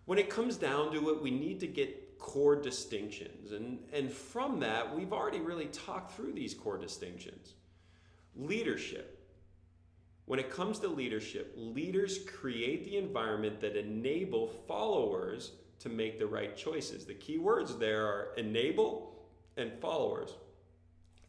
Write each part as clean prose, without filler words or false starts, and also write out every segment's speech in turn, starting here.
When it comes down to it, we need to get core distinctions. And from that, we've already really talked through these core distinctions. Leadership. When it comes to leadership, leaders create the environment that enable followers to make the right choices. The key words there are enable and followers.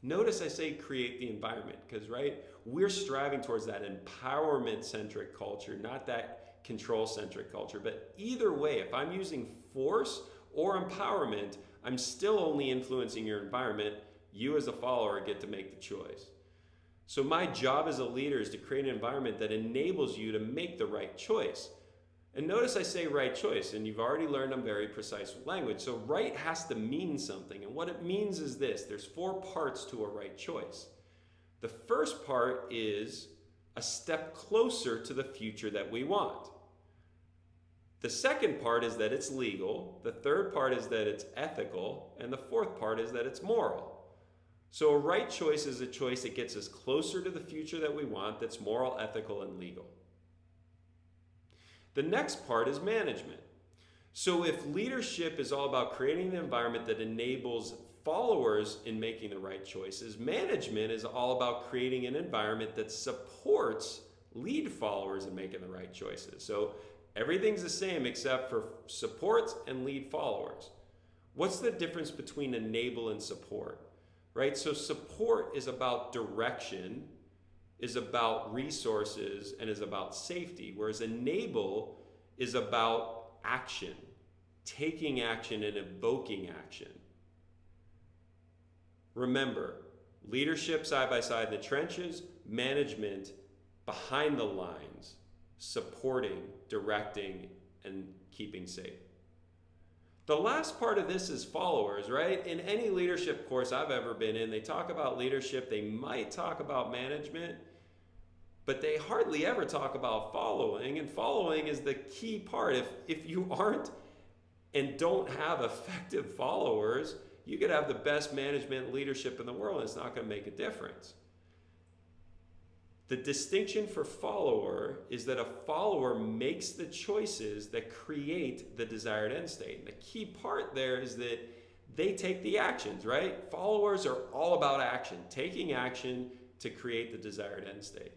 Notice I say create the environment because, right, we're striving towards that empowerment-centric culture, not that control-centric culture. But either way, if I'm using force or empowerment, I'm still only influencing your environment. You as a follower get to make the choice. So my job as a leader is to create an environment that enables you to make the right choice. And notice I say right choice, and you've already learned I'm very precise with language. So right has to mean something. And what it means is this. There's 4 parts to a right choice. The first part is a step closer to the future that we want. The second part is that it's legal. The third part is that it's ethical. And the fourth part is that it's moral. So a right choice is a choice that gets us closer to the future that we want, that's moral, ethical, and legal. The next part is management. So if leadership is all about creating the environment that enables followers in making the right choices, management is all about creating an environment that supports lead followers in making the right choices. So everything's the same except for supports and lead followers. What's the difference between enable and support? Right? So support is about direction, is about resources, and is about safety, whereas enable is about action, taking action and evoking action. Remember, leadership side by side in the trenches, management behind the lines, supporting, directing, and keeping safe. The last part of this is followers, right? In any leadership course I've ever been in, they talk about leadership, they might talk about management, but they hardly ever talk about following, and following is the key part. If you aren't and don't have effective followers, you could have the best management leadership in the world, and it's not going to make a difference. The distinction for follower is that a follower makes the choices that create the desired end state. And the key part there is that they take the actions, right? Followers are all about action, taking action to create the desired end state.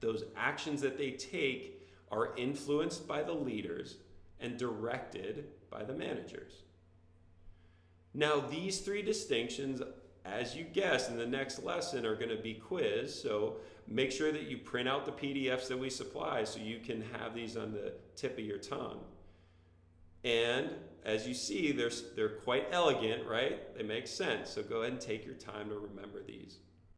Those actions that they take are influenced by the leaders and directed by the managers. Now, these 3 distinctions, as you guessed, in the next lesson are going to be quizzed, so make sure that you print out the PDFs that we supply so you can have these on the tip of your tongue. And as you see, they're quite elegant, right? They make sense, so go ahead and take your time to remember these.